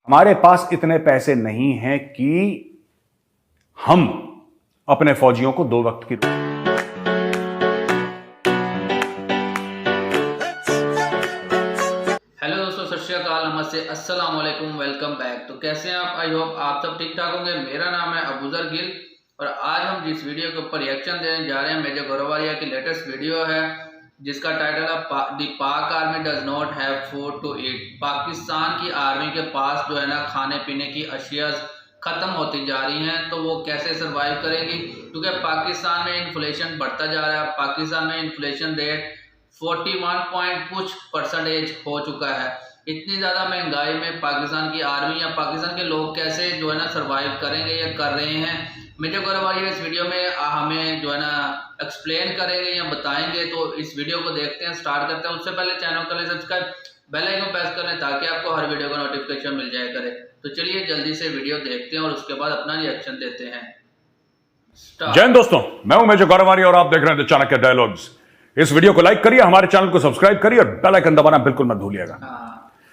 हमारे पास इतने पैसे नहीं हैं कि हम अपने फौजियों को 2 वक्त की हेलो दोस्तों, सत श्री अकाल, नमस्ते, अस्सलाम वालेकुम, वेलकम बैक। तो कैसे हैं आप? आई होप आप सब ठीक ठाक होंगे। मेरा नाम है अबूजर गिल और आज हम जिस वीडियो के ऊपर रिएक्शन देने जा रहे हैं मेजर गौरववालिया की लेटेस्ट वीडियो है जिसका टाइटल है the Pak army does not have food to eat. Pakistan की आर्मी के पास जो है ना खाने पीने की अशिया खत्म होती जा रही हैं, तो वो कैसे सरवाइव करेगी? क्योंकि पाकिस्तान में इन्फ्लेशन बढ़ता जा रहा है। पाकिस्तान में इन्फ्लेशन रेट 41% हो चुका है। इतनी ज़्यादा महंगाई में पाकिस्तान की आर्मी या पाकिस्तान के लोग कैसे जो है ना सरवाइव करेंगे या कर रहे हैं, मेजर गौरववालिया इस वीडियो में हमें जो है ना एक्सप्लेन करेंगे या बताएंगे। तो इस वीडियो को देखते हैं, स्टार्ट करते हैं। उससे पहले चैनल को सब्सक्राइब, बेल आइकन प्रेस कर लें ताकि आपको हर वीडियो का नोटिफिकेशन मिल जाया करे। तो चलिए जल्दी से वीडियो देखते हैं और उसके बाद अपना रिएक्शन देते हैं। जय हिंद दोस्तों, मैं हूं मेजर गौरववालिया और आप देख रहे हैं द चाणक्य डायलॉग्स। इस वीडियो को लाइक करिए, हमारे चैनल को सब्सक्राइब करिए और बेल आइकन दबाना बिल्कुल मत भूलिएगा।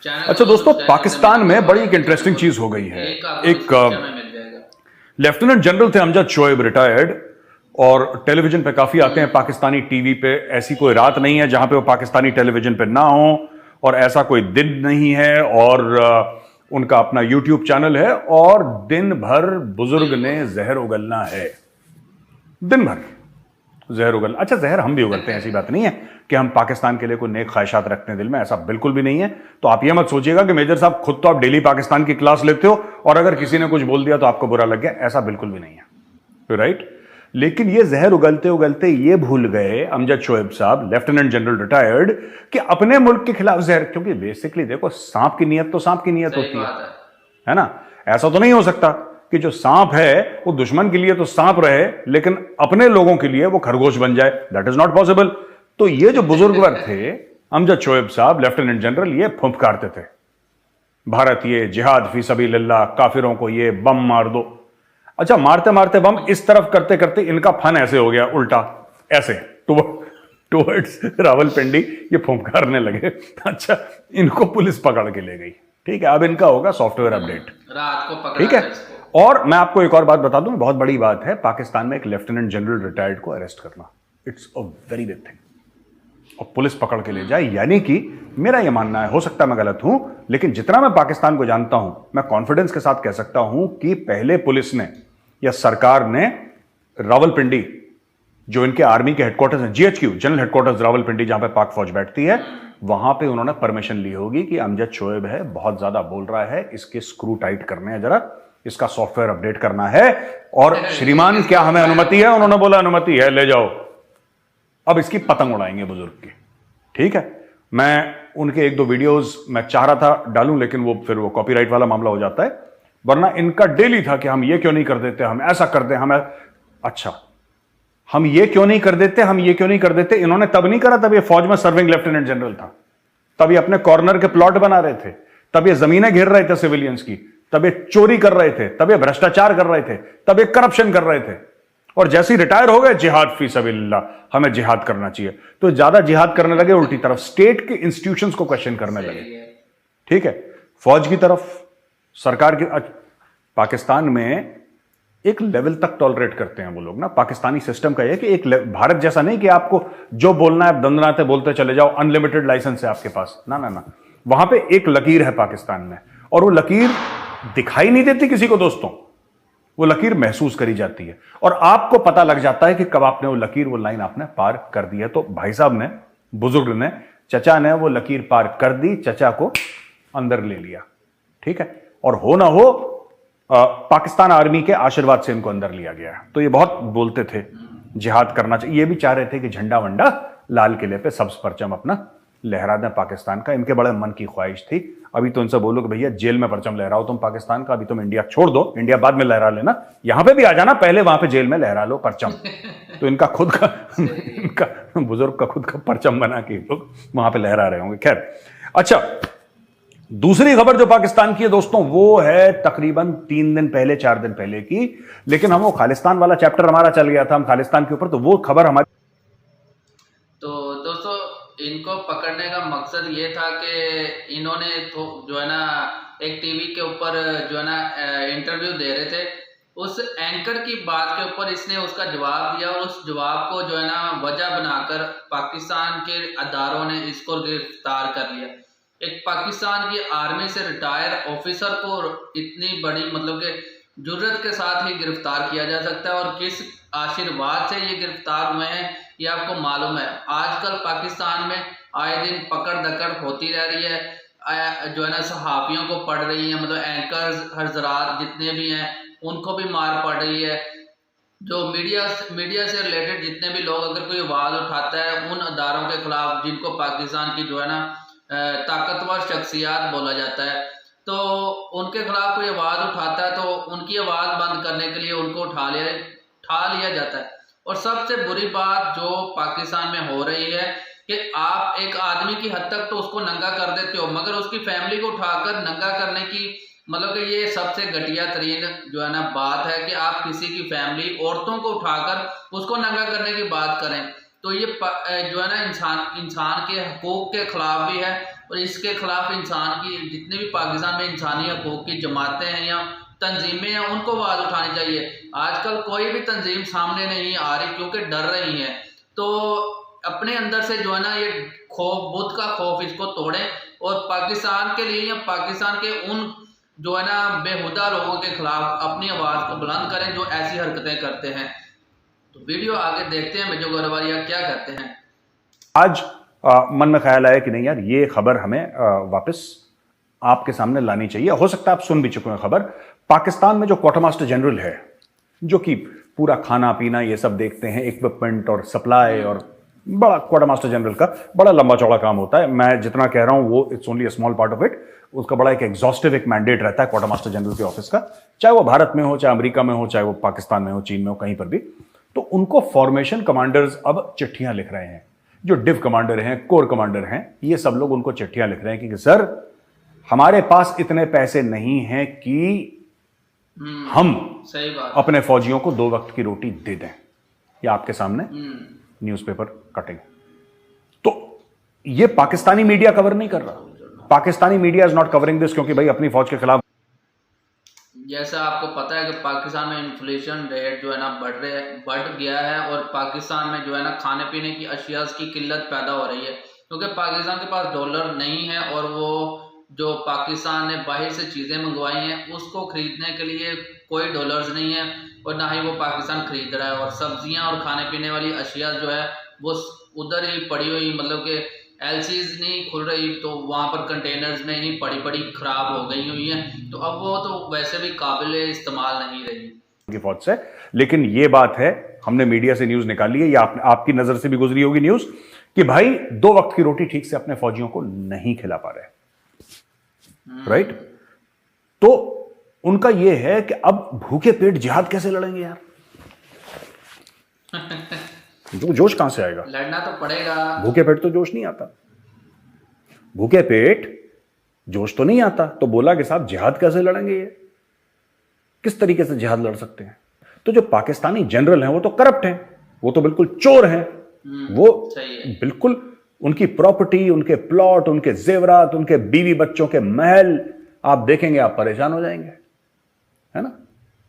अच्छा दोस्तों, पाकिस्तान में बड़ी एक इंटरेस्टिंग चीज हो गई है। एक लेफ्टिनेंट जनरल थे अमजद शोएब, रिटायर्ड, और टेलीविजन पे काफी आते हैं। पाकिस्तानी टीवी पे ऐसी कोई रात नहीं है जहां पे वो पाकिस्तानी टेलीविजन पे ना हो, और ऐसा कोई दिन नहीं है। और उनका अपना यूट्यूब चैनल है और दिन भर बुजुर्ग ने जहर उगलना है। दिन भर जहर उगल। अच्छा, जहर हम भी उगलते हैं, ऐसी बात नहीं है कि हम पाकिस्तान के लिए कोई नेक ख्वाहिशात रखते हैं दिल में, ऐसा बिल्कुल भी नहीं है। तो आप ये मत सोचिएगा कि मेजर साहब खुद तो आप डेली पाकिस्तान की क्लास लेते हो और अगर किसी ने कुछ बोल दिया तो आपको बुरा लग गया, ऐसा बिल्कुल भी नहीं है, राइट? लेकिन ये जहर उगलते उगलते ये भूल गए अमजद शोएब साहब, लेफ्टिनेंट जनरल रिटायर्ड, कि अपने मुल्क के खिलाफ जहर, क्योंकि बेसिकली देखो, सांप की नीयत तो सांप की नीयत होती है ना। ऐसा तो नहीं हो सकता कि जो सांप है वो दुश्मन के लिए तो सांप रहे लेकिन अपने लोगों के लिए वो खरगोश बन जाए। That is not possible. तो ये जो बुजुर्गवर थे अमजद शोएब साहब, लेफ्टिनेंट जनरल, ये फुंफकारते थे, भारत ये जिहाद फी सबीलिल्लाह, काफिरों को ये बम मार दो। अच्छा, मारते मारते बम इस तरफ करते करते इनका फन ऐसे हो गया, उल्टा ऐसे टुवर्ड्स रावलपिंडी ये फुंफकारने लगे। अच्छा, इनको पुलिस पकड़ के ले गई। ठीक है, अब इनका होगा सॉफ्टवेयर अपडेट, रात को पकड़ा। ठीक है। और मैं आपको एक और बात बता दूं, बहुत बड़ी बात है पाकिस्तान में एक लेफ्टिनेंट जनरल रिटायर्ड को अरेस्ट करना। It's a very big thing. और पुलिस पकड़ के ले जाए, यानी कि मेरा यह मानना है, हो सकता है मैं गलत हूं, लेकिन जितना मैं पाकिस्तान को जानता हूं, मैं कॉन्फिडेंस के साथ कह सकता हूं कि पहले पुलिस ने या सरकार ने रावलपिंडी, जो इनके आर्मी के हेडक्वार्टर्स हैं, जीएचक्यू, जनरल हेडक्वार्टर्स रावलपिंडी, जहां पे पाक फौज बैठती है, वहां पे उन्होंने परमिशन ली होगी कि अमजद शोएब है, बहुत ज्यादा बोल रहा है, इसके स्क्रू टाइट करने हैं, जरा इसका सॉफ्टवेयर अपडेट करना है। और श्रीमान, क्या हमें अनुमति है? उन्होंने बोला अनुमति है, ले जाओ। अब इसकी पतंग उड़ाएंगे बुजुर्ग की। ठीक है, मैं उनके 1-2 वीडियोस मैं चाह रहा था डालूं, लेकिन वो फिर वो कॉपीराइट वाला मामला हो जाता है। वरना इनका डेली था कि हम ये क्यों नहीं कर देते, हम ऐसा कर दें, हम अच्छा, हम ये क्यों नहीं कर देते, हम ये क्यों नहीं कर देते। इन्होंने तब नहीं करा, तब ये फौज में सर्विंग लेफ्टिनेंट जनरल था, तब ये अपने कॉर्नर के प्लॉट बना रहे थे, तब ये जमीनें घेर रहे थे सिविलियंस की, तब ये चोरी कर रहे थे, तब ये भ्रष्टाचार कर रहे थे, तब ये करप्शन कर रहे थे। और जैसे ही रिटायर हो गए, जिहाद फी सबीलिल्लाह, हमें जिहाद करना चाहिए, तो ज्यादा जिहाद करने लगे, उल्टी तरफ स्टेट के इंस्टीट्यूशंस को क्वेश्चन करने लगे। ठीक है, फौज की तरफ, सरकार की। पाकिस्तान में एक लेवल तक टॉलरेट करते हैं वो लोग ना। पाकिस्तानी सिस्टम का यह कि एक भारत जैसा नहीं कि आपको जो बोलना है दंदनाते बोलते चले जाओ, अनलिमिटेड लाइसेंस है आपके पास, ना ना ना। वहां पे एक लकीर है पाकिस्तान में, और वो लकीर दिखाई नहीं देती किसी को दोस्तों, वो लकीर महसूस करी जाती है, और आपको पता लग जाता है कि कब आपने वो लकीर, वो लाइन आपने पार कर दी है। तो भाई साहब ने, बुजुर्ग ने, चचा ने वो लकीर पार कर दी, चचा को अंदर ले लिया। ठीक है, और हो ना हो पाकिस्तान आर्मी के आशीर्वाद से इनको अंदर लिया गया। तो ये बहुत बोलते थे जिहाद करना चाहिए, ये भी चाह रहे थे कि झंडा वंडा लाल किले पे सब्ज परचम अपना लहरा दें पाकिस्तान का। इनके बड़े मन की ख्वाहिश थी। अभी तो इनसे बोलो कि भैया जेल में परचम लहराओ तुम पाकिस्तान का, अभी तुम इंडिया छोड़ दो, इंडिया बाद में लहरा लेना, यहां पे भी आ जाना, पहले वहां पे जेल में लहरा लो परचम। तो इनका खुद का इनका बुजुर्ग का खुद का परचम बना के लोग वहां पे लहरा रहे होंगे। खैर, अच्छा, दूसरी खबर जो पाकिस्तान की है दोस्तों, वो है तकरीबन 3 दिन पहले, 4 दिन पहले की, लेकिन हम वो खालिस्तान वाला चैप्टर हमारा चल गया था, हम खालिस्तान के ऊपर, तो वो खबर हमारी। तो दोस्तों इनको पकड़ने का मकसद ये था कि इन्होंने तो जो है ना एक टीवी के ऊपर जो है ना इंटरव्यू दे रहे थे, उस एंकर की बात के ऊपर इसने उसका जवाब दिया और उस जवाब को जो है ना वजह बनाकर पाकिस्तान के अदारों ने इसको गिरफ्तार कर लिया। एक पाकिस्तान की आर्मी से रिटायर ऑफिसर को इतनी बड़ी मतलब कि जुर्रत के साथ ही गिरफ्तार किया जा सकता है, और किस आशीर्वाद से ये गिरफ्तार हुए हैं ये आपको मालूम है। आजकल पाकिस्तान में आए दिन पकड़ दकड़ होती रह रही है, जो है ना सहाफियों को पड़ रही है, मतलब एंकर्स हजरात जितने भी हैं उनको भी मार पड़ रही है। जो मीडिया से रिलेटेड जितने भी लोग अगर कोई आवाज उठाता है उन अदारों के खिलाफ जिनको पाकिस्तान की जो है ना ताकतवर शख्सियात बोला जाता है, तो उनके खिलाफ कोई आवाज उठाता है तो उनकी आवाज बंद करने के लिए उनको उठा लिया जाता है। और सबसे बुरी बात जो पाकिस्तान में हो रही है कि आप एक आदमी की हद तक तो उसको नंगा कर देते हो, मगर उसकी फैमिली को उठाकर नंगा करने की मतलब कि ये सबसे घटिया तरीन जो है ना बात है कि आप किसी की फैमिली औरतों को उठाकर उसको नंगा करने की बात करें, तो ये जो है ना इंसान के हकूक के खिलाफ भी है। और इसके खिलाफ इंसान की जितने भी पाकिस्तान में इंसानी हकूक की जमातें हैं या तंजीमें हैं उनको आवाज उठानी चाहिए। आजकल कोई भी तंजीम सामने नहीं आ रही क्योंकि डर रही है, तो अपने अंदर से जो है ना ये खौफ, बुत का खौफ इसको तोड़ें और पाकिस्तान के लिए या पाकिस्तान के उन जो है ना बेहुदा लोगों के खिलाफ अपनी आवाज को बुलंद करें जो ऐसी हरकतें करते हैं। तो वीडियो आगे देखते हैं मेजर गौरवालिया क्या करते हैं। आज मन में ख्याल आया कि नहीं यार, ये खबर हमें वापस आपके सामने लानी चाहिए। हो सकता है आप सुन भी चुके हैं खबर। पाकिस्तान में जो क्वार्टर मास्टर जनरल है, जो कि पूरा खाना पीना ये सब देखते हैं, इक्विपमेंट और सप्लाई, और बड़ा क्वार्टर मास्टर जनरल का बड़ा लंबा चौड़ा काम होता है। मैं जितना कह रहा हूं वो it's only a small part of it. उसका बड़ा एक एग्जॉस्टिव एक मैंडेट रहता है क्वार्टर मास्टर जनरल के ऑफिस का, चाहे वो भारत में हो, चाहे अमेरिका में हो, चाहे वो पाकिस्तान में हो, चीन में हो, कहीं पर भी। तो उनको फॉर्मेशन कमांडर्स अब चिट्ठियां लिख रहे हैं, जो डिव कमांडर हैं, कोर कमांडर हैं, ये सब लोग उनको चिट्ठियां लिख रहे हैं कि सर हमारे पास इतने पैसे नहीं हैं कि हम सही बात अपने फौजियों को 2 वक्त की रोटी दे दें। ये आपके सामने न्यूज़पेपर कटिंग। तो ये पाकिस्तानी मीडिया कवर नहीं कर रहा। Pakistani media is not covering this क्योंकि भाई अपनी फौज के खिलाफ, जैसा आपको पता है कि पाकिस्तान में इन्फ्लेशन रेट जो है ना बढ़ गया है, और पाकिस्तान में जो है ना खाने पीने की अशिया की किल्लत पैदा हो रही है क्योंकि पाकिस्तान के पास डॉलर नहीं है, और वो जो पाकिस्तान ने बाहर से चीज़ें मंगवाई हैं उसको खरीदने के लिए कोई डॉलर्स नहीं है, और ना ही वो पाकिस्तान खरीद रहा है। और सब्जियां और खाने पीने वाली अशिया जो है वो उधर ही पड़ी हुई, मतलब कि एलसीज नहीं खुल रही, तो वहाँ पर कंटेनर्स में ही पड़ी खराब हो गई हुई हैं, तो अब वो तो वैसे भी काबिल इस्तेमाल नहीं रही फौज से। लेकिन ये बात है, हमने मीडिया से न्यूज निकाली है, या आपकी नजर से भी गुजरी होगी न्यूज, कि भाई 2 वक्त की रोटी ठीक से अपने फौजियों को नहीं खिला पा रहे। राइट? तो उनका यह है कि अब भूखे पेट जिहाद कैसे लड़ेंगे यार? जोश कहां से आएगा? लड़ना तो पड़ेगा। भूखे पेट तो जोश नहीं आता, भूखे पेट जोश तो नहीं आता। तो बोला कि साहब जिहाद कैसे लड़ेंगे, ये किस तरीके से जिहाद लड़ सकते हैं? तो जो पाकिस्तानी जनरल हैं वो तो करप्ट हैं, वो तो बिल्कुल चोर हैं, वो बिल्कुल उनकी प्रॉपर्टी, उनके प्लॉट, उनके जेवरात, उनके बीवी बच्चों के महल आप देखेंगे आप परेशान हो जाएंगे, है ना?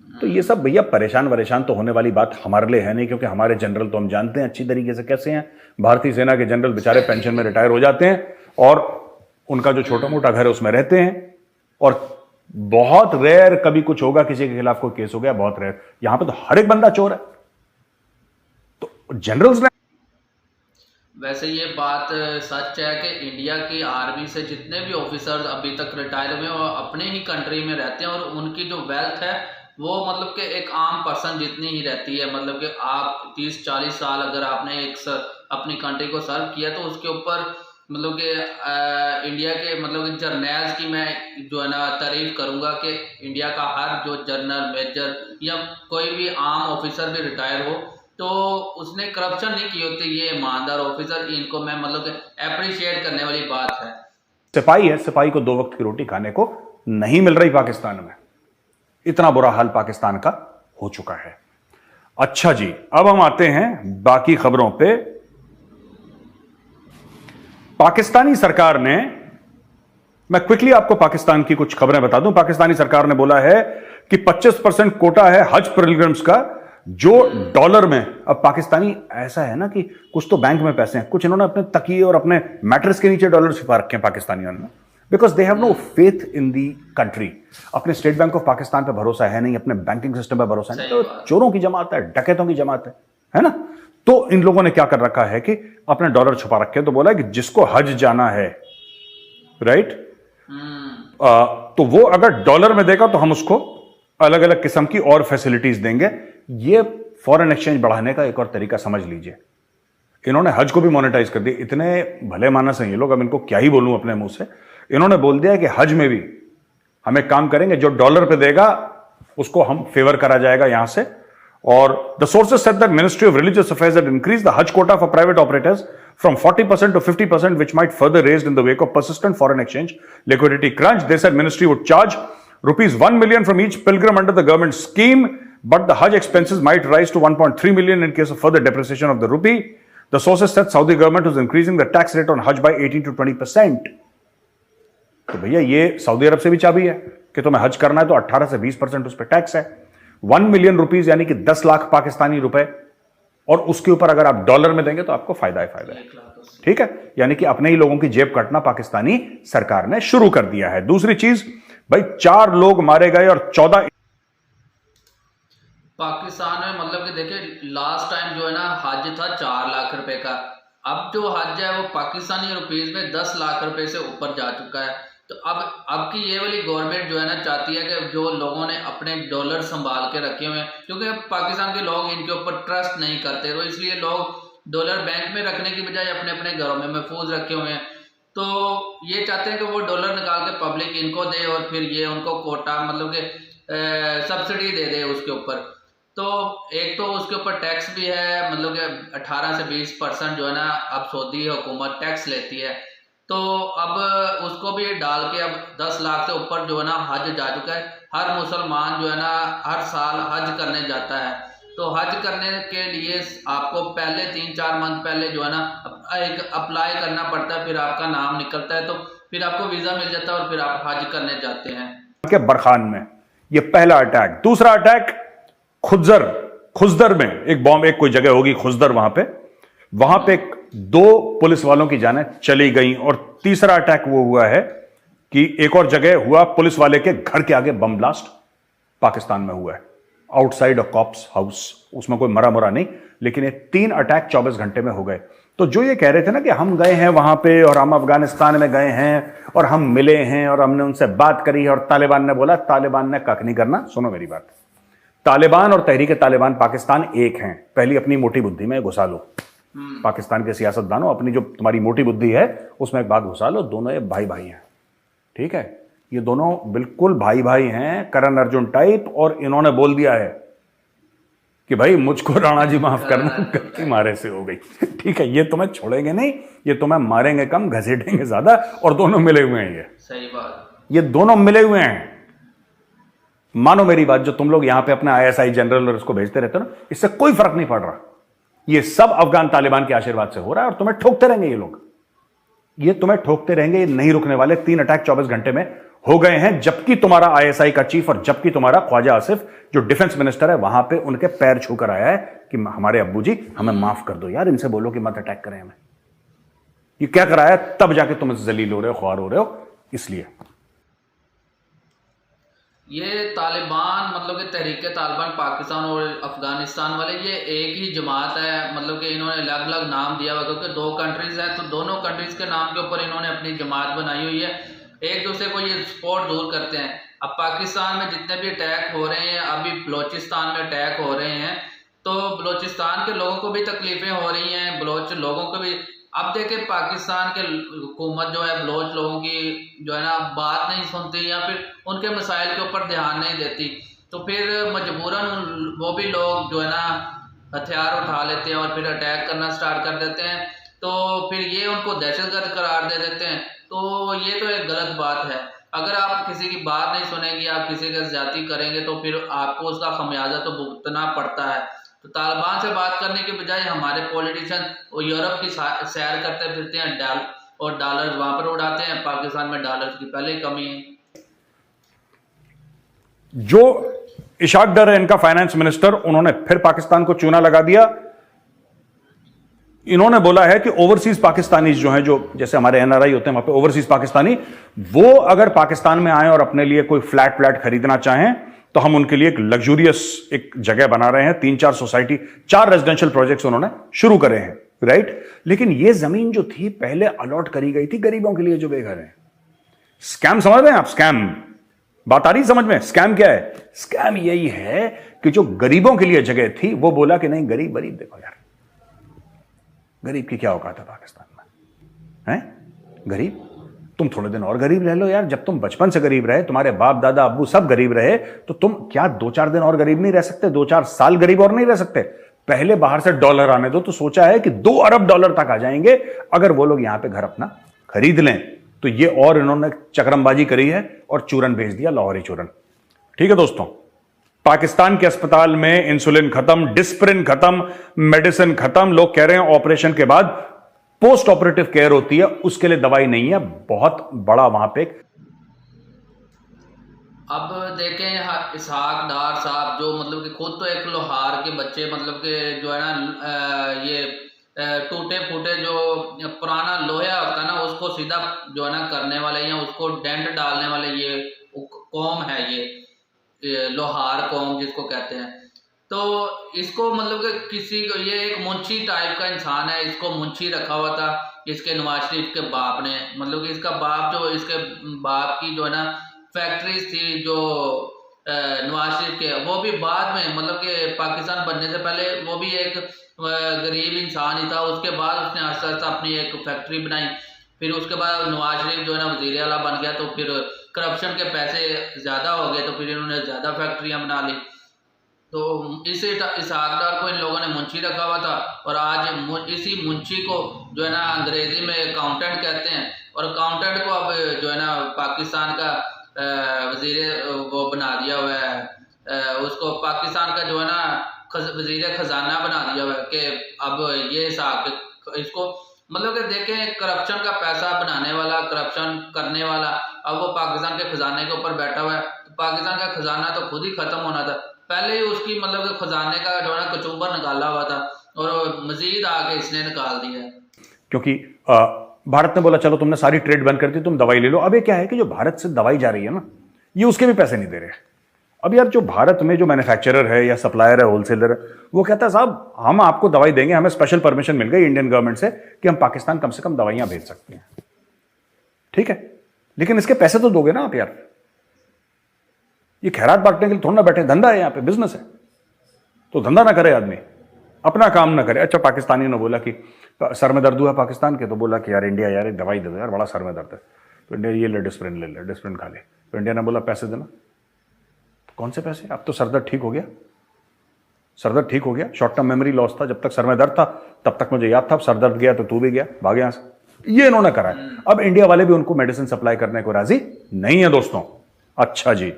तो ये सब भैया परेशान तो होने वाली बात हमारे लिए है नहीं, क्योंकि हमारे जनरल तो हम जानते हैं अच्छी तरीके से कैसे हैं। भारतीय सेना के जनरल बेचारे पेंशन में रिटायर हो जाते हैं और उनका जो छोटा मोटा घर है उसमें रहते हैं, और बहुत रेयर कभी कुछ होगा, किसी के खिलाफ कोई केस हो गया, बहुत रेयर। यहां पे तो हर एक बंदा चोर है। तो जनरल्स ने, वैसे ये बात सच है कि इंडिया की आर्मी से जितने भी ऑफिसर्स अभी तक रिटायर हुए वो अपने ही कंट्री में रहते हैं, और उनकी जो वेल्थ है वो मतलब कि एक आम पर्सन जितनी ही रहती है। मतलब कि आप 30-40 साल अगर आपने अपनी कंट्री को सर्व किया तो उसके ऊपर मतलब कि इंडिया के मतलब कि जर्नल्स की मैं जो है ना तारीफ करूंगा कि इंडिया का हर जो जनरल, मेजर या कोई भी आम ऑफिसर भी रिटायर हो तो उसने करप्शन नहीं की होती। ये ईमानदार ऑफिसर, इनको मैं मतलब कि अप्रिशिएट करने वाली बात है। सिपाही है, सिपाही को 2 वक्त की रोटी खाने को नहीं मिल रही पाकिस्तान में। इतना बुरा हाल पाकिस्तान का हो चुका है। अच्छा जी, अब हम आते हैं बाकी खबरों पे। पाकिस्तानी सरकार ने, मैं क्विकली आपको पाकिस्तान की कुछ खबरें बता दूं। पाकिस्तानी सरकार ने बोला है कि 25% कोटा है हज पिलग्रिम्स का, जो डॉलर में। अब पाकिस्तानी ऐसा है ना कि कुछ तो बैंक में पैसे हैं, कुछ इन्होंने अपने तकिए और अपने मैट्रेस के नीचे डॉलर छिपा रखे हैं पाकिस्तानियों ने, because they have no faith in the country. अपने स्टेट बैंक ऑफ पाकिस्तान पे भरोसा है नहीं, अपने बैंकिंग सिस्टम पे भरोसा नहीं, तो चोरों की जमात है, डकैतों की जमात है ना। तो इन लोगों ने क्या कर रखा है कि अपने डॉलर छुपा रखे हैं। तो बोला कि जिसको हज जाना है, राइट, तो वो अगर डॉलर में देगा तो हम उसको अलग अलग किस्म की और फैसिलिटीज देंगे। ये फॉरेन एक्सचेंज बढ़ाने का एक और तरीका समझ लीजिए। इन्होंने हज को भी मोनेटाइज कर दिया। इतने भले मानस हैं ये लोग, अब इनको क्या ही बोलूं अपने मुंह से। इन्होंने बोल दिया कि हज में भी हम एक काम करेंगे, जो डॉलर पे देगा उसको हम फेवर करा जाएगा यहां से। और the sources said that ministry of religious affairs had increased the Hajj quota for private operators from 40% to 50%, which might further raised in the wake of persistent foreign exchange liquidity crunch. They said ministry would charge rupees 1 million from each pilgrim under the government scheme, but the Hajj expenses might rise to 1.3 million in case of further depreciation of the rupee. The sources said Saudi government was increasing the tax rate on Hajj by 18 to 20%. तो भैया ये Saudi अरब से भी चाबी है कि तुम्हें हज करना है तो 18 से 20% उस पर टैक्स है। 1 मिलियन रुपीज यानी कि 10 लाख पाकिस्तानी रुपए, और उसके ऊपर अगर आप डॉलर में देंगे तो आपको फायदा है। ठीक है, यानी कि अपने ही लोगों की जेब काटना पाकिस्तानी सरकार ने शुरू कर दिया है। दूसरी चीज भाई, 4 लोग मारे गए और 14 पाकिस्तान में, मतलब कि देखिए लास्ट टाइम जो है ना हज था 4 लाख रुपए का। अब जो हज है वो पाकिस्तानी रुपीज में 10 लाख रुपए से ऊपर जा चुका है। तो अब की ये वाली गवर्नमेंट जो है ना चाहती है कि जो लोगों ने अपने डॉलर संभाल के रखे हुए हैं, क्योंकि पाकिस्तान के लोग इनके ऊपर ट्रस्ट नहीं करते, तो इसलिए लोग डॉलर बैंक में रखने की बजाय अपने अपने घरों में महफूज रखे हुए हैं। तो ये चाहते हैं कि वो डॉलर निकाल के पब्लिक इनको दे और फिर ये उनको कोटा, मतलब कि सब्सिडी दे दे उसके ऊपर। तो एक तो उसके ऊपर टैक्स भी है, मतलब कि 18 से 20% जो है ना अब सऊदी हुकूमत टैक्स लेती है। तो अब उसको भी डाल के अब 10 लाख से ऊपर जो है ना हज जा चुका है। हर मुसलमान जो है ना हर साल हज करने जाता है। तो हज करने के लिए आपको पहले 3-4 मंथ पहले जो है ना एक अप्लाई करना पड़ता है, फिर आपका नाम निकलता है, तो फिर आपको वीजा मिल जाता है और फिर आप हज करने जाते हैं। के बरखान में ये पहला अटैक। दूसरा अटैक खुजदर में एक बॉम्ब, एक कोई जगह होगी खुजदर, वहां पे 2 पुलिस वालों की जानें चली गई। और तीसरा अटैक वो हुआ है कि एक और जगह हुआ, पुलिस वाले के घर के आगे बम ब्लास्ट पाकिस्तान में हुआ है, आउटसाइड अ कॉप्स हाउस। उसमें कोई मरा नहीं, लेकिन ये 3 अटैक 24 घंटे में हो गए। तो जो ये कह रहे थे ना कि हम गए हैं वहां पे और हम अफगानिस्तान में गए हैं और हम मिले हैं और हमने उनसे बात करी है और तालिबान ने बोला, तालिबान ने कख नहीं करना। सुनो मेरी बात, तालिबान और तहरीक तालिबान पाकिस्तान एक हैं। पहली अपनी मोटी बुद्धि में घुसा लो, पाकिस्तान के सियासतदानों, अपनी जो तुम्हारी मोटी बुद्धि है उसमें एक बात घुसा लो, दोनों ये भाई भाई हैं। ठीक है, ये दोनों बिल्कुल भाई भाई हैं, करण अर्जुन टाइप। और इन्होंने बोल दिया है कि भाई मुझको राणा जी माफ करना, गलती मारे से हो गई। ठीक है, ये तुम्हें छोड़ेंगे नहीं, ये तुम्हें मारेंगे कम, घसीटेंगे ज्यादा। और दोनों मिले हुए हैं, ये सही बात, ये दोनों मिले हुए हैं। मानो मेरी बात, जो तुम लोग यहां पे अपना ISI जनरल और इसको भेजते रहते हो ना, इससे कोई फर्क नहीं पड़ रहा। ये सब अफगान तालिबान के आशीर्वाद से हो रहा है और तुम्हें ठोकते रहेंगे ये लोग, ये तुम्हें ठोकते रहेंगे, ये नहीं रुकने वाले। 3 अटैक 24 घंटे में हो गए हैं, जबकि तुम्हारा ISI का चीफ और जबकि तुम्हारा ख्वाजा आसिफ जो डिफेंस मिनिस्टर है वहां पे उनके पैर छूकर आया है कि हमारे अब्बू जी हमें माफ कर दो यार, इनसे बोलो कि मत अटैक करें हमें। ये क्या कराया, तब जाके तुम जलील हो रहे हो, ख्वार हो रहे हो। इसलिए ये तालिबान, मतलब कि तहरीक तालिबान पाकिस्तान और अफगानिस्तान वाले, ये एक ही जमात है। मतलब कि इन्होंने अलग अलग नाम दिया हुआ, क्योंकि 2 कंट्रीज हैं, तो दोनों कंट्रीज के नाम के ऊपर इन्होंने अपनी जमात बनाई हुई है। एक दूसरे को ये सपोर्ट जरूर करते हैं। अब पाकिस्तान में जितने भी अटैक हो रहे हैं, अभी बलोचिस्तान में अटैक हो रहे हैं, तो बलोचिस्तान के लोगों को भी तकलीफें हो रही हैं, बलोच लोगों को भी। अब देखें पाकिस्तान के हुकूमत जो है बलोच लोगों की जो है ना बात नहीं सुनती या फिर उनके मसाइल के ऊपर ध्यान नहीं देती, तो फिर मजबूरन वो भी लोग जो है ना हथियार उठा लेते हैं और फिर अटैक करना स्टार्ट कर देते हैं। तो फिर ये उनको दहशतगर्द करार दे देते हैं। तो ये तो एक गलत बात है। अगर आप किसी की बात नहीं सुनेंगे, आप किसी का ज्यादती करेंगे, तो फिर आपको उसका खमियाजा तो भुगतना पड़ता है। तो तालिबान से बात करने के बजाय हमारे पॉलिटिशियन यूरोप की सैर करते फिरते हैं और डॉलर वहां पर उड़ाते हैं। पाकिस्तान में डॉलर की पहले ही कमी है। जो इशाक डर है इनका फाइनेंस मिनिस्टर, उन्होंने फिर पाकिस्तान को चूना लगा दिया। इन्होंने बोला है कि ओवरसीज पाकिस्तानी जो हैं, जो जैसे हमारे एनआरआई होते हैं वहां पे ओवरसीज पाकिस्तानी, वो अगर पाकिस्तान में आए और अपने लिए कोई फ्लैट खरीदना चाहें तो हम उनके लिए एक लग्जूरियस एक जगह बना रहे हैं। 3-4 सोसाइटी, 4 रेजिडेंशियल प्रोजेक्ट्स उन्होंने शुरू करे हैं, राइट। लेकिन ये जमीन जो थी पहले अलॉट करी गई थी गरीबों के लिए जो बेघर हैं। स्कैम समझ रहे हैं आप? स्कैम, बात आ रही समझ में? स्कैम क्या है? स्कैम यही है कि जो गरीबों के लिए जगह थी वो बोला कि नहीं, गरीब देखो यार, गरीब की क्या औकात है पाकिस्तान में, हैं? गरीब, तुम थोड़े दिन और गरीब रह लो यार। जब तुम बचपन से गरीब रहे, तुम्हारे बाप दादा अब्बू सब गरीब रहे, तो तुम क्या 2-4 दिन और गरीब नहीं रह सकते? 2-4 साल गरीब और नहीं रह सकते? पहले बाहर से डॉलर आने दो, तो सोचा है कि 2 अरब डॉलर तक आ जाएंगे अगर वो लोग यहां पे घर अपना खरीद लें। तो ये और इन्होंने चक्रमबाजी करी है और चूरन भेज दिया, लाहौरी चूरन। ठीक है दोस्तों, पाकिस्तान के अस्पताल में इंसुलिन खत्म, डिस्प्रिन खत्म, मेडिसिन खत्म। लोग कह रहे हैं ऑपरेशन के बाद पोस्ट ऑपरेटिव केयर होती है, उसके लिए दवाई नहीं है। बहुत बड़ा वहां पे। अब देखें इसहाक डार साहब, जो मतलब कि खुद तो एक लोहार के बच्चे, मतलब कि जो है ना ये टूटे फूटे जो पुराना लोहा होता है ना, उसको सीधा जो है ना करने वाले, या उसको डेंट डालने वाले ये कौम है, ये लोहार कौम जिसको कहते हैं। तो इसको मतलब कि किसी को, ये एक मुंशी टाइप का इंसान है, इसको मुंशी रखा हुआ था इसके नवाज शरीफ के बाप ने। मतलब कि इसका बाप, जो इसके बाप की जो है ना फैक्ट्रीज थी जो नवाज शरीफ के, वो भी बाद में, मतलब कि पाकिस्तान बनने से पहले वो भी एक गरीब इंसान ही था। उसके बाद उसने आस्ता आस्ता अपनी एक फैक्ट्री बनाई। फिर उसके बाद नवाज शरीफ जो है ना वजीर आला बन गया, तो फिर करप्शन के पैसे ज़्यादा हो गए, तो फिर इन्होंने ज़्यादा फैक्ट्रियाँ बना ली। तो इस इसहाक डार को इन लोगों ने मुंशी रखा हुआ था, और आज इसी मुंशी को जो है ना अंग्रेजी में अकाउंटेंट कहते हैं, और अकाउंटेंट को अब जो है ना पाकिस्तान का वजीर वो बना दिया हुआ है। उसको पाकिस्तान का जो है ना वजीर खजाना बना दिया हुआ है कि अब ये हिसाब, इसको मतलब कि देखें, करप्शन का पैसा बनाने वाला, करप्शन करने वाला, अब वो पाकिस्तान के खजाने के ऊपर बैठा हुआ है। तो पाकिस्तान का खजाना तो खुद ही खत्म होना था, पहले ही उसकी मतलब कि खजाने का जो है ना कचूबर निकाला हुआ था, और मजीद आगे इसने निकाल दिया। क्योंकि भारत ने बोला चलो तुमने सारी ट्रेड बंद कर दी, तुम दवाई ले लो। अब ये क्या है कि जो भारत से दवाई जा रही है ना, ये उसके भी पैसे नहीं दे रहे। अब यार जो भारत में जो मैन्युफैक्चरर है या सप्लायर है, होलसेलर है, वो कहता है साहब हम आपको दवाई देंगे, हमें स्पेशल परमिशन मिल गई इंडियन गवर्नमेंट से कि हम पाकिस्तान कम से कम दवाइयां भेज सकते हैं। ठीक है, लेकिन इसके पैसे तो दोगे ना आप यार। ये खैरात बांटने के लिए थोड़ा ना बैठे, धंधा है यहाँ पे, बिजनेस है। तो धंधा ना करे आदमी, अपना काम ना करे। अच्छा, पाकिस्तानी ने बोला कि सर में दर्द हुआ पाकिस्तान के, तो बोला कि यार इंडिया यार एक दवाई दे दो यार, बड़ा सर में दर्द है। तो इंडिया ये ले डिस्प्रिन ले ले, डिस्प्रिन खा ले। तो इंडिया ने बोला पैसे देना। तो कौन से पैसे? अब तो सरदर्द ठीक हो गया, सरदर्द ठीक हो गया। शॉर्ट टर्म मेमोरी लॉस था, जब तक सर में दर्द था तब तक मुझे याद था, अब सरदर्द गया तो तू भी गया, भाग यहां से। ये इन्होंने करा है। अब इंडिया वाले भी उनको मेडिसिन सप्लाई करने को राजी नहीं है दोस्तों। अच्छा जी,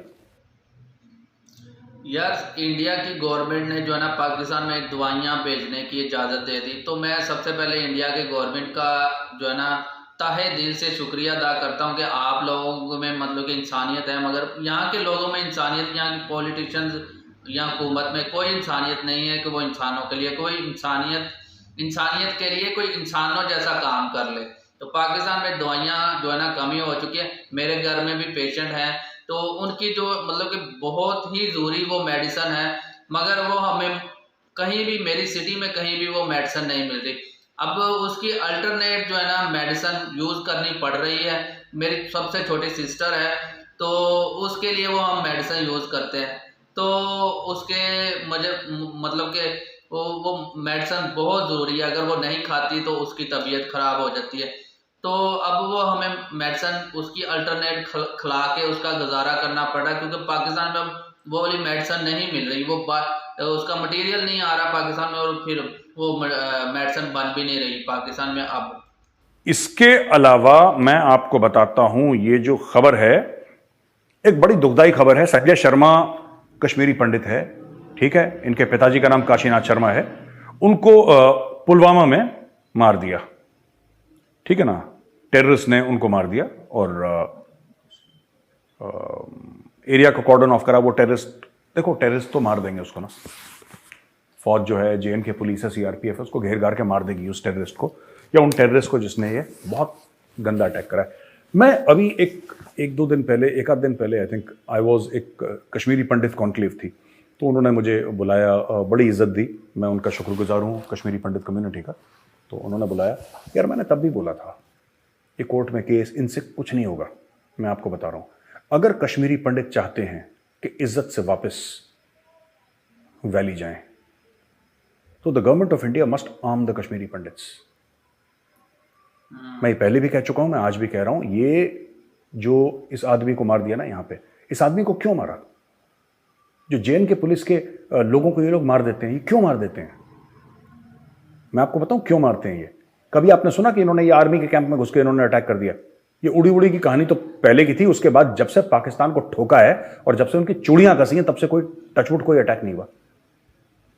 यार इंडिया की गवर्नमेंट ने जो है ना पाकिस्तान में दवाइयाँ भेजने की इजाज़त दे दी, तो मैं सबसे पहले इंडिया के गवर्नमेंट का जो है ना ताहे दिल से शुक्रिया अदा करता हूँ कि आप लोगों में मतलब कि इंसानियत है, मगर यहाँ के लोगों में इंसानियत, यहाँ के पॉलिटिशियंस या हुकूमत में कोई इंसानियत नहीं है कि वो इंसानों के लिए कोई इंसानियत के लिए कोई इंसानों जैसा काम कर ले। तो पाकिस्तान में दवाइयाँ जो है ना कमी हो चुकी है। मेरे घर में भी पेशेंट हैं, तो उनकी जो मतलब कि बहुत ही ज़रूरी वो मेडिसिन है, मगर वो हमें कहीं भी, मेरी सिटी में कहीं भी वो मेडिसिन नहीं मिल रही। अब उसकी अल्टरनेट जो है ना मेडिसिन यूज़ करनी पड़ रही है। मेरी सबसे छोटी सिस्टर है, तो उसके लिए वो हम मेडिसिन यूज़ करते हैं। तो उसके मुझे मतलब कि वो मेडिसिन बहुत ज़रूरी है, अगर वो नहीं खाती तो उसकी तबीयत ख़राब हो जाती है। तो अब वो हमें मेडिसिन उसकी अल्टरनेट खिला के उसका गुजारा करना पड़ रहा है, क्योंकि पाकिस्तान में अब वो वाली मेडिसिन नहीं मिल रही, वो उसका मटेरियल नहीं आ रहा पाकिस्तान में, और फिर वो मेडिसिन बन भी नहीं रही पाकिस्तान में अब। इसके अलावा मैं आपको बताता हूं, ये जो खबर है एक बड़ी दुखदाई खबर है। संजय शर्मा कश्मीरी पंडित है, ठीक है, इनके पिताजी का नाम काशीनाथ शर्मा है। उनको पुलवामा में मार दिया, ठीक है ना, टेररिस्ट ने उनको मार दिया और एरिया को कॉर्डन ऑफ करा। वो टेररिस्ट, देखो टेररिस्ट तो मार देंगे उसको ना, फौज जो है, जेएनके पुलिस है, सीआरपीएफ है, उसको घेर घार के मार देगी उस टेररिस्ट को या उन टेररिस्ट को जिसने ये बहुत गंदा अटैक करा है। मैं अभी एक दो दिन पहले, एक आध दिन पहले, आई थिंक आई वॉज, एक कश्मीरी पंडित कॉन्क्लेव थी, तो उन्होंने मुझे बुलाया, बड़ी इज्जत दी, मैं उनका शुक्रगुजार हूँ कश्मीरी पंडित कम्युनिटी का। तो उन्होंने बुलाया, यार मैंने तब भी बोला था ये कोर्ट में केस, इनसे कुछ नहीं होगा। मैं आपको बता रहा हूँ, अगर कश्मीरी पंडित चाहते हैं कि इज्जत से वापस वैली जाएं, तो the government of India must arm the Kashmiri pandits. मैं पहले भी कह चुका हूं, मैं आज भी कह रहा हूं, ये जो इस आदमी को मार दिया ना यहां पे, इस आदमी को क्यों मारा? जो जेएनके पुलिस के लोगों को ये लोग मार देते हैं, ये क्यों मार देते हैं? मैं आपको बताऊं क्यों मारते हैं ये। कभी आपने सुना कि इन्होंने ये आर्मी के कैंप में घुस के इन्होंने अटैक कर दिया? ये उड़ी उड़ी की कहानी तो पहले की थी, उसके बाद जब से पाकिस्तान को ठोका है और जब से उनकी चूड़ियां कसी हैं, तब से कोई टचवुड कोई अटैक नहीं हुआ।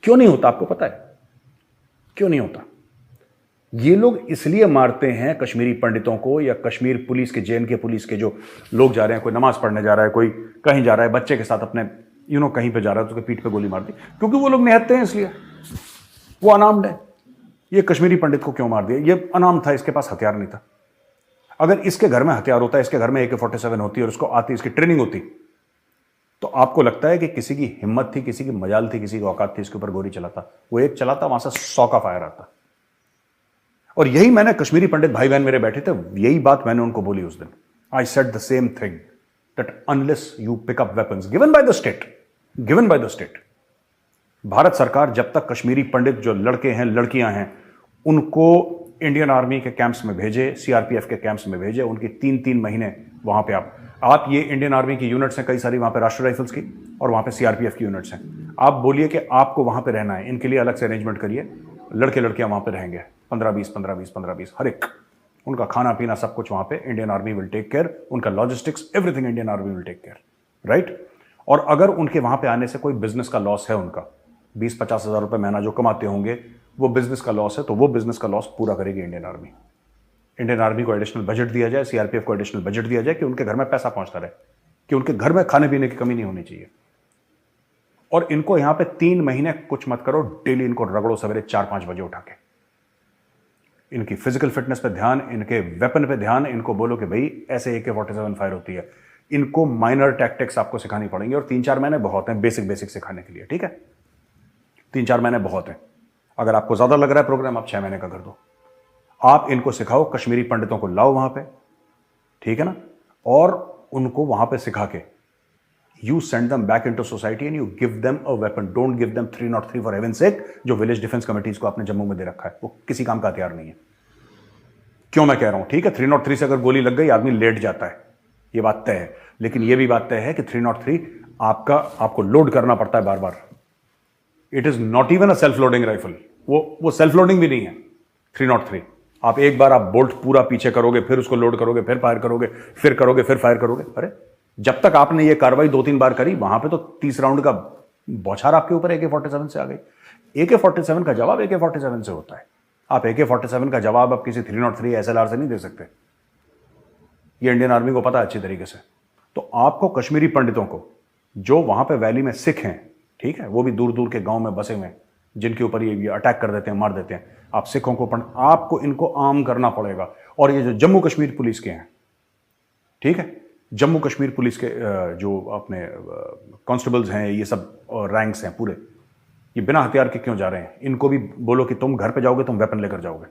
क्यों नहीं होता आपको पता है? क्यों नहीं होता? ये लोग इसलिए मारते हैं कश्मीरी पंडितों को, या कश्मीर पुलिस के, जेएनके पुलिस के जो लोग जा रहे हैं, कोई नमाज पढ़ने जा रहा है, कोई कहीं जा रहा है बच्चे के साथ अपने कहीं पे जा रहा है, तो उसके पीठ पे गोली मार दी, क्योंकि वो लोग निहत्ते हैं, इसलिए वो अनार्म्ड है। ये कश्मीरी पंडित को क्यों मार दिया? ये अनार्म था, इसके पास हथियार नहीं था। अगर इसके घर में हथियार होता, इसके घर में AK-47 होती और उसको आती, इसकी ट्रेनिंग होती, तो आपको लगता है कि किसी की हिम्मत थी, किसी की मजाल थी, किसी की औकात थी इसके ऊपर गोली चलाता? वो एक चलाता, वहां से 100 का फायर आता। और यही मैंने, कश्मीरी पंडित भाई बहन मेरे बैठे थे, यही बात मैंने उनको बोली उस दिन। I said the same thing, that unless you pick up weapons given by the state, Bharat सरकार जब तक कश्मीरी पंडित जो लड़के हैं, लड़कियां हैं, उनको इंडियन आर्मी के कैंप्स में भेजे, सीआरपीएफ के कैंप्स में भेजे, उनकी 3-3 महीने वहां पे आप ये इंडियन आर्मी की यूनिट्स हैं कई सारी वहां पे, राष्ट्रीय राइफल्स की, और वहां पे सीआरपीएफ की यूनिट्स हैं। आप बोलिए कि आपको वहां पे रहना है, इनके लिए अलग से अरेंजमेंट करिए, लड़के लड़कियां वहां पे रहेंगे, 15-20 हर एक, उनका खाना पीना सब कुछ वहां पे Indian army will take care, उनका logistics everything Indian army will take care, right? और अगर उनके वहां पे आने से कोई बिजनेस का लॉस है, उनका 20-50 हज़ार रुपए महीना जो कमाते होंगे, वो बिजनेस का लॉस है, तो वो बिजनेस का लॉस पूरा करेगी इंडियन आर्मी। इंडियन आर्मी को एडिशनल बजट दिया जाए, सीआरपीएफ को एडिशनल बजट दिया जाए, कि उनके घर में पैसा पहुंचता रहे, कि उनके घर में खाने पीने की कमी नहीं होनी चाहिए। और इनको यहां पे 3 महीने कुछ मत करो, डेली इनको रगड़ो सवेरे 4-5 बजे उठा के। इनकी फिजिकल फिटनेस पे ध्यान, इनके वेपन पे ध्यान, इनको बोलो कि भाई ऐसे AK-47 फायर होती है। इनको माइनर टैक्टिक्स आपको सिखानी पड़ेंगी, और 3-4 महीने बहुत हैं बेसिक सिखाने के लिए, ठीक है? 3-4 महीने बहुत हैं। अगर आपको ज्यादा लग रहा है प्रोग्राम, आप 6 महीने का कर दो। आप इनको सिखाओ, कश्मीरी पंडितों को लाओ वहां पे, ठीक है ना, और उनको वहां पे सिखा के you send them back into society and you give them a weapon. Don't give them 303 for heaven सेक, जो विलेज डिफेंस कमिटीज को आपने जम्मू में दे रखा है, वो किसी काम का हथियार नहीं है। क्यों मैं कह रहा हूं, ठीक है, 303 से अगर गोली लग गई आदमी लेट जाता है, ये बात तय है, लेकिन ये भी बात तय है कि 303 आपको लोड करना पड़ता है बार बार। It is not even a self loading rifle, वो सेल्फ लोडिंग भी नहीं है 303। आप एक बार आप बोल्ट पूरा पीछे करोगे, फिर उसको लोड करोगे, फिर फायर करोगे, फिर फायर करोगे। अरे जब तक आपने ये कार्रवाई 2-3 बार करी, वहां पे तो 30 राउंड का बौछार आपके ऊपर AK-47 से आ गई। AK-47 का जवाब AK-47 से होता है। आप AK-47 का जवाब आप किसी 303 SLR से नहीं दे सकते। ये इंडियन आर्मी को पता है अच्छी तरीके से। तो आपको कश्मीरी पंडितों को, जो वहां पे वैली में सिख हैं, ठीक है, वो भी दूर दूर के गांव में बसे हुए हैं, जिनके ऊपर ये अटैक कर देते हैं, मार देते हैं, आप सिखों को आपको इनको आर्म करना पड़ेगा। और ये जो जम्मू कश्मीर पुलिस के हैं, ठीक है, जम्मू कश्मीर पुलिस के जो अपने कांस्टेबल्स हैं, ये सब रैंक्स हैं पूरे, ये बिना हथियार के क्यों जा रहे हैं? इनको भी बोलो कि तुम घर पे जाओगे, तुम वेपन लेकर जाओगे।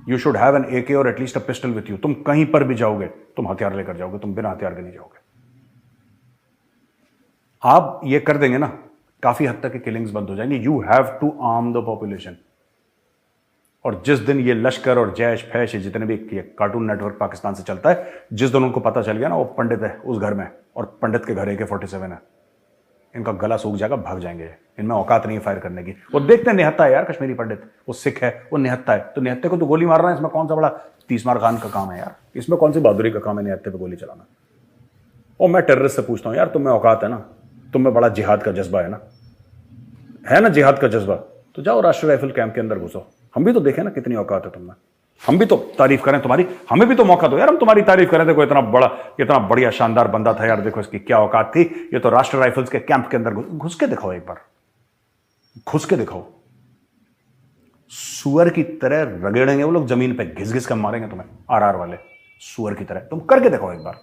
You should have an AK और at least a pistol with you. तुम कहीं पर भी जाओगे, तुम हथियार लेकर जाओगे, तुम बिना हथियार के नहीं जाओगे। आप ये कर देंगे ना, काफी हद तक किलिंग्स बंद हो जाएंगी। You have to arm the population. और जिस दिन ये लश्कर और जैश फैश, जितने भी ये कार्टून नेटवर्क पाकिस्तान से चलता है, जिस दिन उनको पता चल गया ना वो पंडित है उस घर में, और पंडित के घर AK-47 है, इनका गला सूख जाएगा, भाग जाएंगे। इनमें औकात नहीं है फायर करने की। वो देखते हैं निहत्ता है यार कश्मीरी पंडित, वो सिख है, वो निहत्ता है, तो निहत्ते को तो गोली मारना है, इसमें कौन सा बड़ा तीसमार खान का काम है यार? इसमें कौन सी बहादुरी का काम है निहत्ते पे गोली चलाना? और मैं टेररिस्ट से पूछता हूं, यार तुम्हें औकात है ना? तुम्हें बड़ा जिहाद का जज्बा है ना जिहाद का जज्बा? तो जाओ राष्ट्रीय राइफल कैंप के अंदर घुसो। हम भी तो देखें ना कितनी औकात है तुम्हें। हम भी तो तारीफ करें तुम्हारी, हमें भी तो मौका दो यार, हम तुम्हारी तारीफ करें। देखो इतना बढ़िया शानदार बंदा था यार, देखो इसकी क्या औकात थी, ये तो राष्ट्रीय राइफल्स के कैंप के अंदर घुस के दिखाओ, एक बार घुस के दिखाओ। सुअर की तरह रगड़ेंगे वो लोग जमीन पे, घिस घिस कर मारेंगे तुम्हें आरआर वाले, सुअर की तरह। तुम करके दिखाओ एक बार।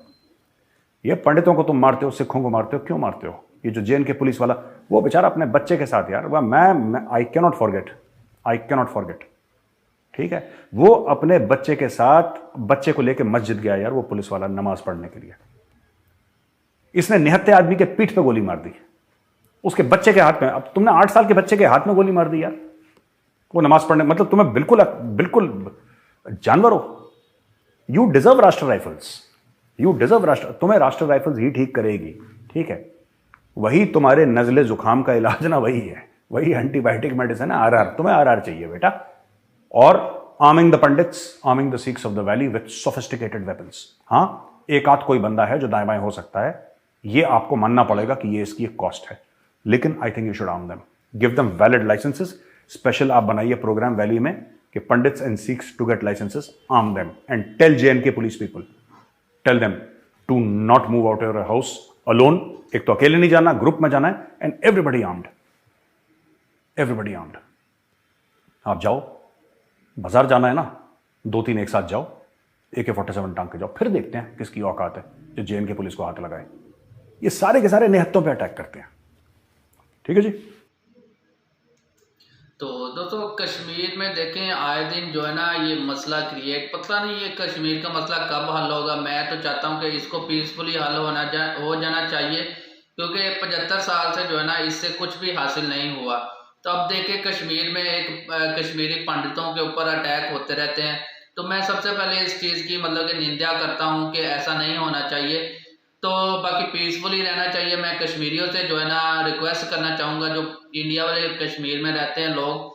ये पंडितों को तुम मारते हो, सिखों को मारते हो, क्यों मारते हो? ये जो जेएनके पुलिस वाला, वो बेचारा अपने बच्चे के साथ यार, वह मैं आई कैनॉट फॉरगेट, ठीक है, वो अपने बच्चे के साथ, बच्चे को लेकर मस्जिद गया यार वो पुलिस वाला नमाज पढ़ने के लिए। इसने निहत्थे आदमी के पीठ पे गोली मार दी, उसके बच्चे के हाथ में। अब तुमने 8 साल के बच्चे के हाथ में गोली मार दी यार, वो नमाज पढ़ने, मतलब तुम्हें बिल्कुल जानवर हो। यू डिजर्व राष्ट्रीय राइफल्स, तुम्हें राष्ट्रीय राइफल्स ही ठीक करेगी, ठीक है। वही तुम्हारे नजले जुकाम का इलाज ना, वही है, वही एंटीबायोटिक मेडिसिन है, आरआर। तुम्हें आरआर चाहिए बेटा। और arming the pandits, arming the Sikhs of the valley with sophisticated weapons. हां, एक आध कोई बंदा है जो दाएं बाएं हो सकता है, ये आपको मानना पड़ेगा कि ये इसकी एक कॉस्ट है, लेकिन I think you should arm them, give them valid licences. Special आप बनाइए प्रोग्राम वैली में कि Pandits and Sikhs to get licences, arm them and tell J N K police people, tell them to not move out your house alone. एक तो अकेले नहीं जाना, group में जाना है, एंड एवरीबडी आर्म्ड। आप जाओ, बाजार जाना है ना, 2-3 एक साथ जाओ, AK-47 टांग के जाओ, फिर देखते हैं किसकी औकात है जो जेएनके पुलिस को हाथ लगाए। ये सारे के सारे निहत्तों पे अटैक करते हैं, ठीक है जी। तो दोस्तों, कश्मीर में देखें आए दिन जो है ना ये मसला क्रिएट, पता नहीं ये कश्मीर का मसला कब हल होगा। मैं तो चाहता हूँ कि इसको पीसफुली हल हो जाना चाहिए, क्योंकि 75 साल से जो है ना इससे कुछ भी हासिल नहीं हुआ। तो अब देखें कश्मीर में एक कश्मीरी पंडितों के ऊपर अटैक होते रहते हैं। तो मैं सबसे पहले इस चीज़ की मतलब कि निंदा करता हूँ कि ऐसा नहीं होना चाहिए। तो बाकी पीसफुली रहना चाहिए। मैं कश्मीरियों से जो है ना रिक्वेस्ट करना चाहूँगा, जो इंडिया वाले कश्मीर में रहते हैं लोग,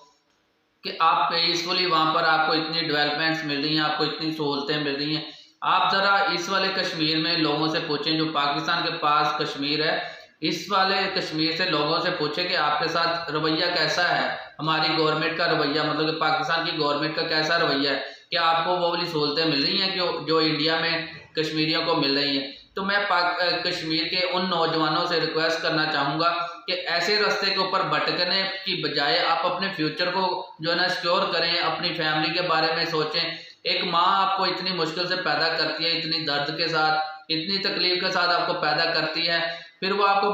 कि आप पीसफुली वहाँ पर आपको इतनी डेवलपमेंट्स मिल रही हैं, आपको इतनी सहूलतें मिल रही हैं, आप ज़रा इस वाले कश्मीर में लोगों से पूछें, जो पाकिस्तान के पास कश्मीर है, इस वाले कश्मीर से लोगों से पूछें कि आपके साथ रवैया कैसा है, हमारी गवर्नमेंट का रवैया, मतलब कि पाकिस्तान की गवर्नमेंट का कैसा रवैया है, क्या आपको वो वाली सहूलतें मिल रही हैं जो इंडिया में कश्मीरियों को मिल रही हैं। तो मैं कश्मीर के उन नौजवानों से रिक्वेस्ट करना चाहूँगा कि ऐसे रास्ते के ऊपर भटकने की बजाय आप अपने फ्यूचर को जो है ना सिक्योर करें, अपनी फैमिली के बारे में सोचें। एक माँ आपको इतनी मुश्किल से पैदा करती है, इतनी दर्द के साथ, इतनी तकलीफ के साथ आपको पैदा करती है, फिर वो आपको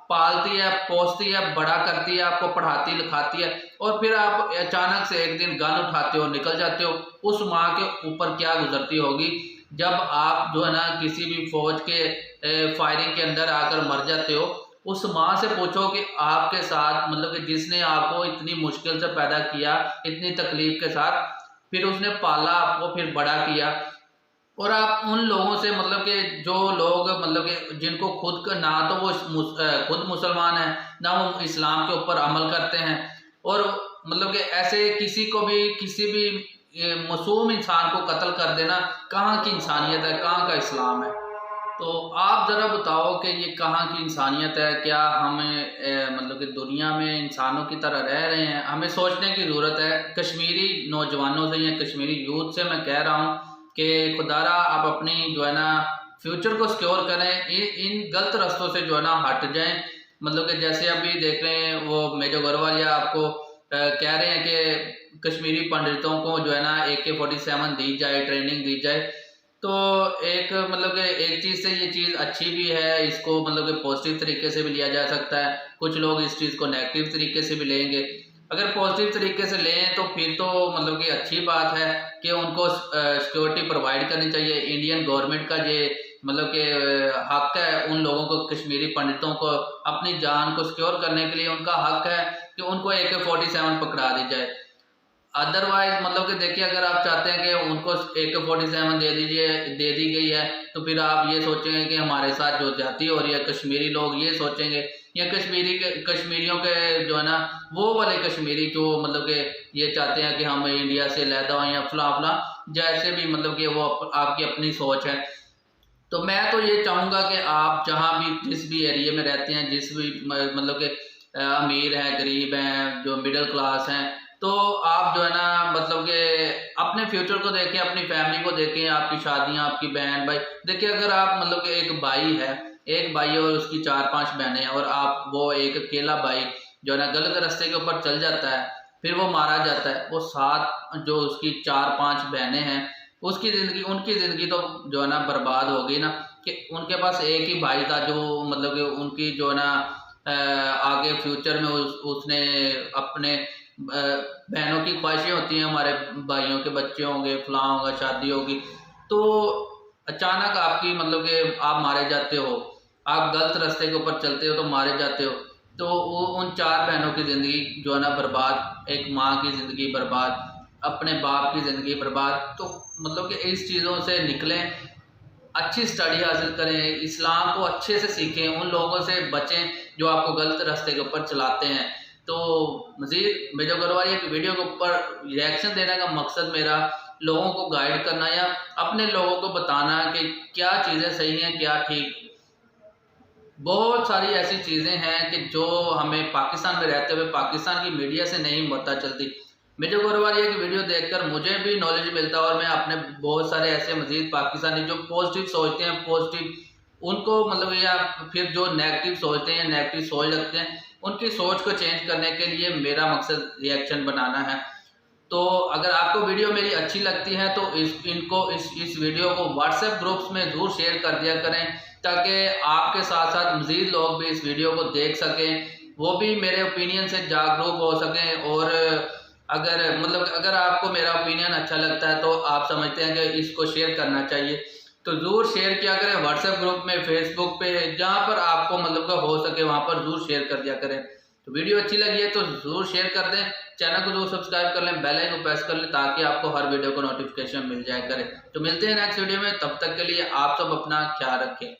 पालती है, पोसती है, बड़ा करती है, आपको पढ़ाती लिखाती है, और फिर आप अचानक से एक दिन गन उठाते हो, निकल जाते हो। उस माँ के ऊपर क्या गुजरती होगी जब आप जो है ना किसी भी फौज के फायरिंग के अंदर आकर मर जाते हो। उस माँ से पूछो कि आपके साथ, मतलब कि जिसने आपको इतनी मुश्किल से पैदा किया, इतनी तकलीफ के साथ, फिर उसने पाला आपको, फिर बड़ा किया, और आप उन लोगों से, मतलब कि जो लोग, मतलब कि जिनको खुद का ना तो वो खुद मुसलमान है, ना वो इस्लाम के ऊपर अमल करते हैं, और मतलब कि ऐसे किसी को भी, किसी भी मासूम इंसान को कत्ल कर देना, कहाँ की इंसानियत है, कहाँ का इस्लाम है। तो आप ज़रा बताओ कि ये कहाँ की इंसानियत है। क्या हमें मतलब कि दुनिया में इंसानों की तरह रह रहे हैं? हमें सोचने की ज़रूरत है। कश्मीरी नौजवानों से या कश्मीरी यूथ से मैं कह रहा हूँ कि खुदारा आप अपनी जो है ना फ्यूचर को सिक्योर करें, इन गलत रास्तों से जो है ना हट जाएं। मतलब कि जैसे अभी देख रहे हैं वो मेजर गौरवालिया आपको कह रहे हैं कि कश्मीरी पंडितों को जो है ना AK-47 दी जाए, ट्रेनिंग दी जाए। तो एक मतलब कि एक चीज़ से ये चीज़ अच्छी भी है, इसको मतलब कि पॉजिटिव तरीके से भी लिया जा सकता है। कुछ लोग इस चीज़ को नेगेटिव तरीके से भी लेंगे। अगर पॉजिटिव तरीके से लें तो फिर तो मतलब कि अच्छी बात है कि उनको सिक्योरिटी प्रोवाइड करनी चाहिए। इंडियन गवर्नमेंट का ये मतलब कि हक है उन लोगों को, कश्मीरी पंडितों को अपनी जान को सिक्योर करने के लिए उनका हक है कि उनको AK-47 पकड़ा दी जाए। अदरवाइज मतलब कि देखिए, अगर आप चाहते हैं कि उनको AK-47 दे दी गई है, तो फिर आप ये सोचेंगे कि हमारे साथ जो ज्यादती हो रही है, कश्मीरी लोग ये सोचेंगे, या कश्मीरियों के जो है ना वो वाले कश्मीरी जो मतलब कि ये चाहते हैं कि हम इंडिया से लैदा हों या फला फला, जैसे भी मतलब कि वो आपकी अपनी सोच है। तो मैं तो ये चाहूँगा कि आप जहाँ भी, जिस भी एरिया में रहते हैं, जिस भी मतलब कि अमीर हैं, गरीब हैं, जो मिडिल क्लास हैं, तो आप जो है ना मतलब कि अपने फ्यूचर को देखें, अपनी फैमिली को देखें, आपकी शादियां, आपकी बहन भाई। देखिए अगर आप मतलब कि एक भाई है और उसकी 4-5 बहनें हैं, और आप वो एक अकेला भाई जो है ना गलत रास्ते के ऊपर चल जाता है, फिर वो मारा जाता है, वो 7 जो उसकी 4-5 बहनें हैं उनकी जिंदगी तो जो है ना बर्बाद हो गई ना। कि उनके पास एक ही भाई था जो मतलब कि उनकी जो है ना आगे फ्यूचर में उसने अपने बहनों की ख्वाहिशें होती हैं, हमारे भाइयों के बच्चे होंगे, फलां होगा, शादी होगी, तो अचानक आपकी मतलब कि आप मारे जाते हो, आप गलत रास्ते के ऊपर चलते हो तो मारे जाते हो। तो वो उन 4 बहनों की ज़िंदगी जो है ना बर्बाद, एक माँ की ज़िंदगी बर्बाद, अपने बाप की ज़िंदगी बर्बाद। तो मतलब कि इस चीज़ों से निकलें, अच्छी स्टडी हासिल करें, इस्लाम को अच्छे से सीखें, उन लोगों से बचें जो आपको गलत रास्ते के ऊपर चलाते हैं। तो मज़ीद मेजर गरवारिया की वीडियो के ऊपर रिएक्शन देने का मकसद मेरा लोगों को गाइड करना या अपने लोगों को बताना कि क्या चीज़ें सही हैं, क्या ठीक। बहुत सारी ऐसी चीज़ें हैं कि जो हमें पाकिस्तान में रहते हुए पाकिस्तान की मीडिया से नहीं पता चलती। मेजर गौरवालिया की वीडियो देखकर मुझे भी नॉलेज मिलता है, और मैं अपने बहुत सारे ऐसे मजीद पाकिस्तानी जो पॉजिटिव सोचते हैं, पॉजिटिव उनको मतलब, या फिर जो नेगेटिव सोचते हैं, नेगेटिव सोच रखते हैं, उनकी सोच को चेंज करने के लिए मेरा मकसद रिएक्शन बनाना है। तो अगर आपको वीडियो मेरी अच्छी लगती है तो इस वीडियो को व्हाट्सएप ग्रुप्स में ज़रूर शेयर कर दिया करें, ताकि आपके साथ साथ मज़ीद लोग भी इस वीडियो को देख सकें, वो भी मेरे ओपिनियन से जागरूक हो सकें। और अगर आपको मेरा ओपिनियन अच्छा लगता है तो आप समझते हैं कि इसको शेयर करना चाहिए, तो ज़रूर शेयर किया करें व्हाट्सएप ग्रुप में, फेसबुक पे, जहाँ पर आपको मतलब का हो सके वहाँ पर ज़रूर शेयर कर दिया करें। तो वीडियो अच्छी लगी है तो ज़रूर शेयर कर दें, चैनल को जरूर सब्सक्राइब कर लें, बेल आइकन को प्रेस कर लें, ताकि आपको हर वीडियो को नोटिफिकेशन मिल जाया करे। तो मिलते हैं नेक्स्ट वीडियो में, तब तक के लिए आप सब अपना ख्याल रखें।